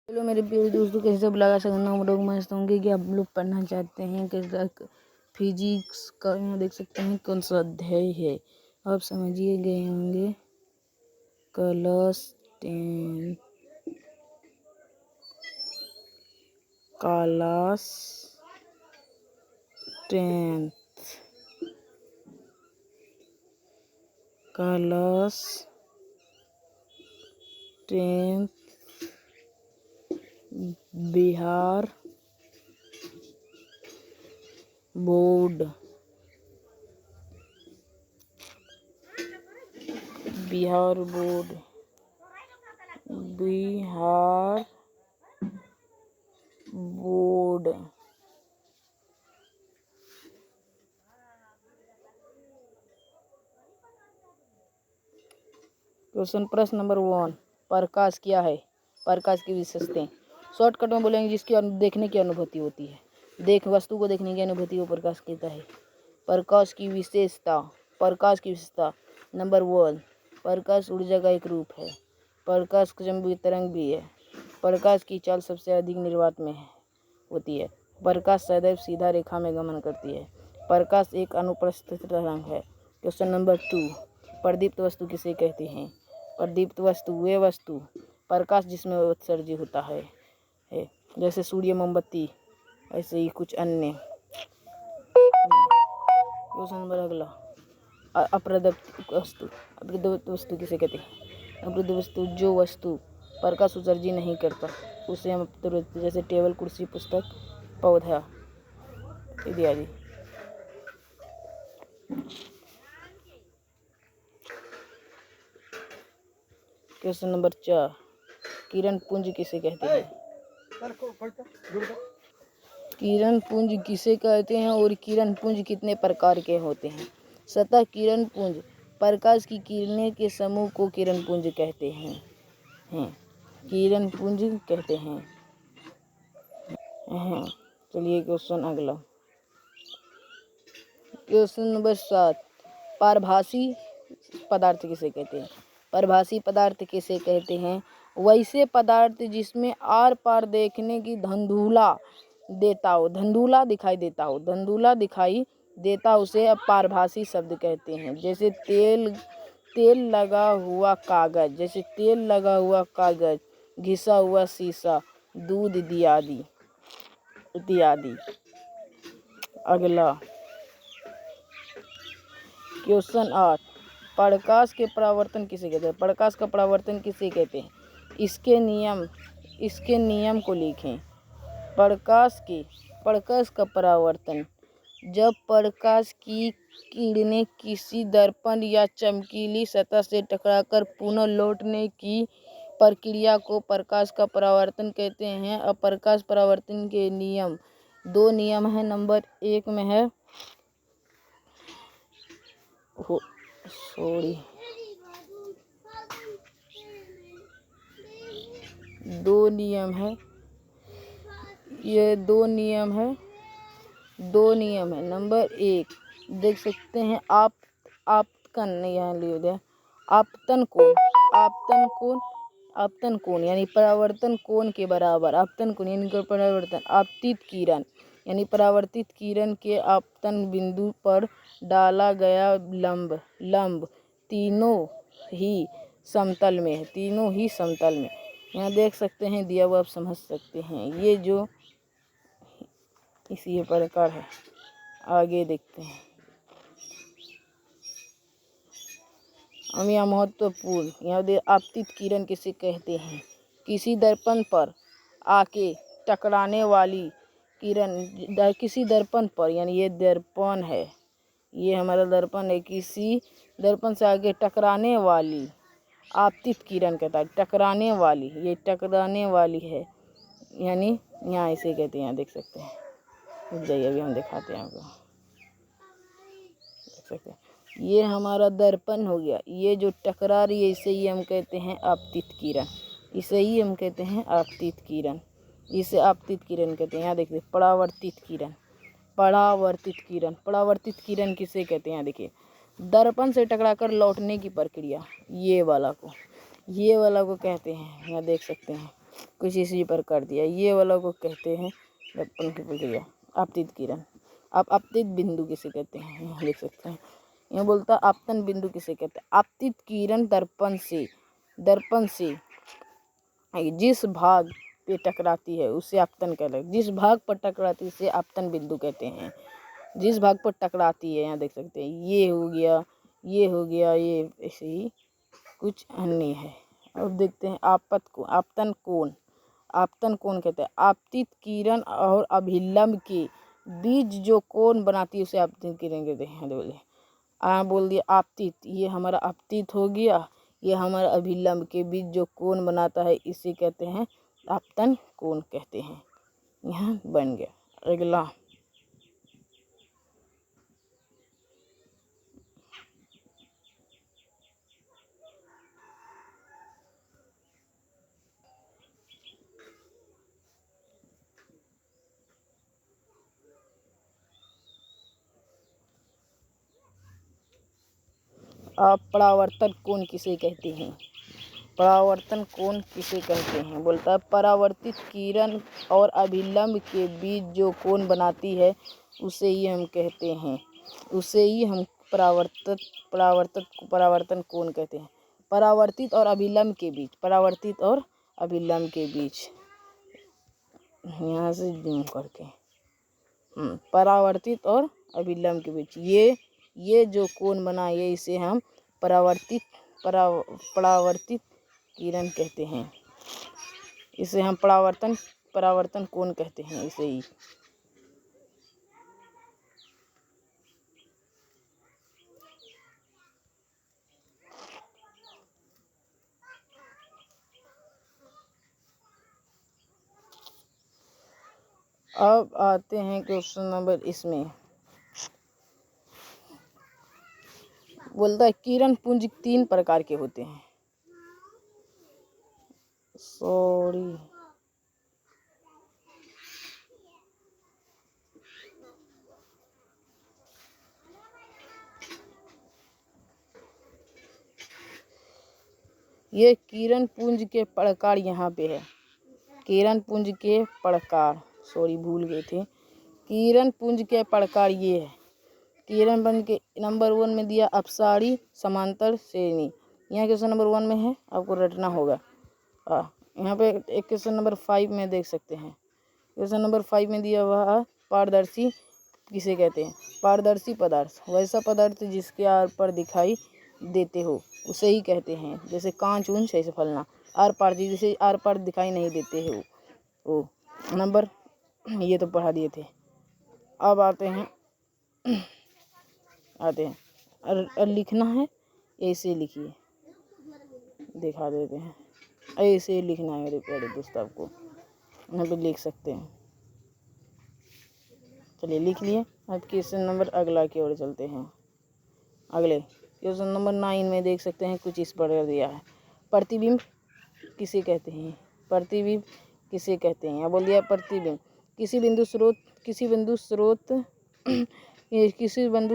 Hello मेरे प्रिय दोस्तों, कैसे सब लगा सकना हम लोग मस्त होंगे कि आप लोग पढ़ना चाहते हैं कि फिजिक्स का। यहाँ देख सकते हैं कौन सा अध्याय है, आप समझिए गए होंगे। Class 10 class 10 class 10 Bihar board Bihar board Bihar board प्रश्न नंबर 1, प्रकाश क्या है? प्रकाश की विशेषताएं शॉर्टकट में बोलेंगे जिसकी देखने की अनुभूति होती है। वस्तु को देखने की अनुभूति को प्रकाश कहता है। प्रकाश की विशेषता नंबर 1, प्रकाश ऊर्जा का एक रूप है। प्रकाश चुंबकीय तरंग भी है। प्रकाश की चाल सबसे अधिक निर्वात में होती है। प्रकाश सदैव सीधा रेखा में गमन करती है। प्रकाश एक अनुपस्थित तरंग है। क्वेश्चन नंबर 2, प्रदीप्त वस्तु किसे कहते हैं? प्रदीप्त वस्तु वे वस्तु प्रकाश जिसमें उत्सर्जित होता है, जैसे सूर्य, मोमबत्ती, ऐसे ही कुछ अन्य। क्वेश्चन नंबर अगला, अप्रदीप्त वस्तु। अप्रदीप्त वस्तु किसे कहते हैं? अप्रदीप्त वस्तु जो वस्तु प्रकाश उत्सर्जित नहीं करता, उसे हम जैसे टेबल, कुर्सी, पुस्तक, पौधा इत्यादि। क्वेश्चन नंबर 4, किरण पुंज किसे कहते हैं? किरण पुंज किसे कहते हैं और किरण पुंज कितने प्रकार के होते हैं? सतह किरण पुंज प्रकाश की किरणें के समूह को किरण पुंज कहते हैं। किरण पुंज कहते हैं। चलिए क्वेश्चन अगला, क्वेश्चन नंबर 7, पारभासी पदार्थ किसे कहते हैं? पारभासी पदार्थ किसे कहते हैं? वैसे पदार्थ जिसमें आर पार देखने की धंधुला दिखाई देता हो उसे अब पारभासी शब्द कहते हैं। जैसे तेल लगा हुआ कागज, घिसा हुआ शीशा, दूध इत्यादि। अगला क्वेश्चन 8, प्रकाश के परावर्तन किसे कहते हैं? प्रकाश का परावर्तन किसे कहते हैं? इसके नियम को लिखें। प्रकाश का परावर्तन जब प्रकाश की किरणें किसी दर्पण या चमकीली सतह से टकराकर पुनः लौटने की प्रक्रिया को प्रकाश का परावर्तन कहते हैं। अब प्रकाश परावर्तन के नियम 2 नियम है। नंबर 1 में है 2 नियम है। ये 2 नियम है। नंबर 1 देख सकते हैं, आपतन कोण यानी परावर्तन कोण के बराबर। आपतन कोण यानी परावर्तन। आपतित किरण यानी परावर्तित किरण के आपतन बिंदु पर डाला गया लंब तीनों ही समतल में है। यहाँ देख सकते हैं, दिया हुआ आप समझ सकते हैं। ये जो इसी प्रकार है। आगे देखते हैं हम। यहाँ महत्वपूर्ण, यहाँ आपतित किरण किसे कहते हैं? किसी दर्पण पर आके टकराने वाली किरण, किसी दर्पण पर, यानी ये दर्पण है, ये हमारा दर्पण है, किसी दर्पण से आगे टकराने वाली आपतित किरण कहता है। टकराने वाली है, यानी यहाँ इसे कहते हैं। यहाँ देख सकते हैं, रुक जाइए अभी हम दिखाते हैं आपको। देख सकते हैं, ये हमारा दर्पण हो गया। ये जो टकरा रही है इसे ही हम कहते हैं आपतित किरण। इसे आपतित किरण कहते हैं। यहाँ देखिए, परावर्तित किरण किसे कहते हैं? यहाँ देखिए, दर्पण से टकराकर लौटने की प्रक्रिया, ये वाला को कहते हैं। यहाँ देख सकते हैं, कुछ इसी पर कर दिया। ये वाला को कहते हैं दर्पण की प्रक्रिया, आपतित किरण। आप आपतित बिंदु किसे कहते हैं, यहाँ लिख सकते हैं। यहाँ बोलता आपतन बिंदु किसे कहते हैं। आपतित किरण दर्पण से जिस भाग पे टकराती है उसे आपतन कहते हैं। जिस भाग पर टकराती है उसे आपतन बिंदु कहते हैं। जिस भाग पर टकराती है, यहाँ देख सकते हैं, ये हो गया, ये हो गया, ये ऐसे ही कुछ अन्य है। अब देखते हैं आपतन कोण। आपतन कोण कहते हैं आपतित किरण और अभिलंब के बीच जो कोण बनाती है उसे आपतित किरण कहते हैं। बोले बोल दिया आपतित, ये हमारा आपतित हो गया, ये हमारा अभिलंब के बीच जो कोण बनाता है इसे कहते हैं आपतन कोण कहते हैं। यहाँ बन गया। अगला परावर्तन कोण किसे कहते हैं। परावर्तन कोण किसे कहते हैं, बोलता है परावर्तित किरण और अभिलंब के बीच जो कोण बनाती है उसे ही हम कहते हैं, उसे ही हम परावर्तन कोण कहते हैं। परावर्तित और अभिलंब के बीच, परावर्तित और अभिलंब के बीच, यहाँ से जूम करके, परावर्तित और अभिलंब के बीच ये जो कोण बना है इसे हम परावर्तित किरण कहते हैं। इसे हम परावर्तन कोण कहते हैं, इसे ही। अब आते हैं क्वेश्चन नंबर, इसमें बोलता है किरण पुंज 3 प्रकार के होते हैं। सॉरी, ये किरण पुंज के प्रकार यहाँ पे है। किरण पुंज के प्रकार, सॉरी भूल गए थे। किरण पुंज के प्रकार ये है। किरण पुंज के नंबर 1 में दिया अपसारी समांतर श्रेणी। यहाँ क्वेश्चन नंबर 1 में है, आपको रटना होगा। यहाँ पे एक क्वेश्चन नंबर 5 में देख सकते हैं। क्वेश्चन नंबर 5 में दिया हुआ पारदर्शी किसे कहते हैं। पारदर्शी पदार्थ वैसा पदार्थ जिसके आर पर दिखाई देते हो उसे ही कहते हैं। जैसे कांच ऊंच ऐसे फलना, आर पार जिसे आर पार दिखाई नहीं देते हो वो नंबर, ये तो पढ़ा दिए थे। अब आते हैं और लिखना है, ऐसे लिखिए, दिखा देते हैं। ऐसे लिखना है मेरे प्यारे दोस्त, आपको यहाँ पे लिख सकते हैं। चलिए लिख लिए। अब क्वेश्चन नंबर अगला की ओर चलते हैं। अगले क्वेश्चन नंबर 9 में देख सकते हैं, कुछ इस प्रकार दिया है। प्रतिबिंब किसे कहते हैं। प्रतिबिंब किसे कहते हैं, या बोल दिया प्रतिबिंब किसी बिंदु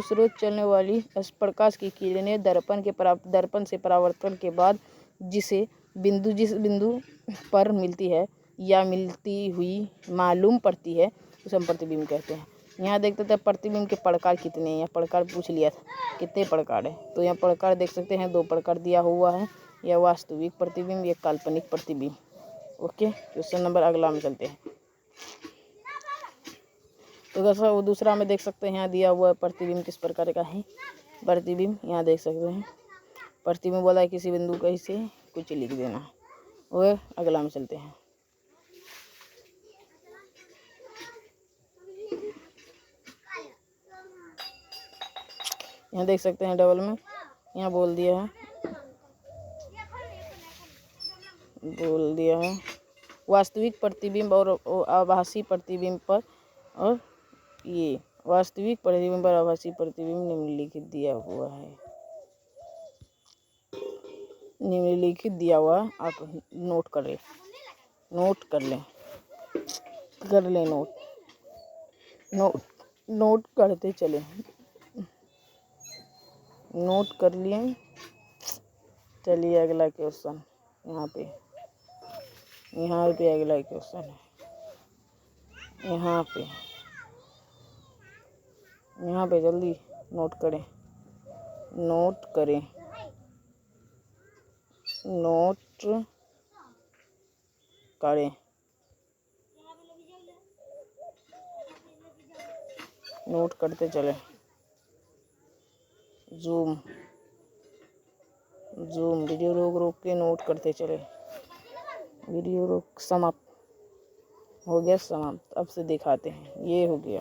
स्रोत चलने वाली प्रकाश की किरणें दर्पण से परावर्तन के बाद जिस बिंदु पर मिलती है या मिलती हुई मालूम पड़ती है उसे हम प्रतिबिंब कहते हैं। यहाँ देखते थे प्रतिबिंब के प्रकार कितने हैं, यहाँ प्रकार पूछ लिया था कितने प्रकार है, तो यहाँ प्रकार देख सकते हैं 2 प्रकार दिया हुआ है, या वास्तविक प्रतिबिंब या काल्पनिक प्रतिबिंब। ओके, क्वेश्चन नंबर अगला में चलते हैं। तो कैसा वो दूसरा में देख सकते हैं, यहाँ दिया हुआ प्रतिबिंब किस प्रकार का है। प्रतिबिंब यहाँ देख सकते हैं, प्रतिबिंब बोला है किसी बिंदु का इसे कुछ लिख देना। और अगला में चलते हैं। यहाँ देख सकते हैं डबल में, यहाँ बोल दिया है वास्तविक प्रतिबिंब और आभासी प्रतिबिंब पर, और ये वास्तविक प्रतिबिंब और आभासी प्रतिबिंब निम्नलिखित दिया हुआ है। निम्नलिखित दिया हुआ, आप नोट कर लें, नोट करते चले। नोट कर लिए। चलिए अगला क्वेश्चन यहाँ पे, यहाँ पे अगला क्वेश्चन है, यहाँ पे जल्दी नोट करें, नोट करें, नोट करें, नोट करते चले। जूम जूम, वीडियो रोक रोक के नोट करते चले। वीडियो रोक समाप्त हो गया, समाप्त। अब से दिखाते हैं, ये हो गया।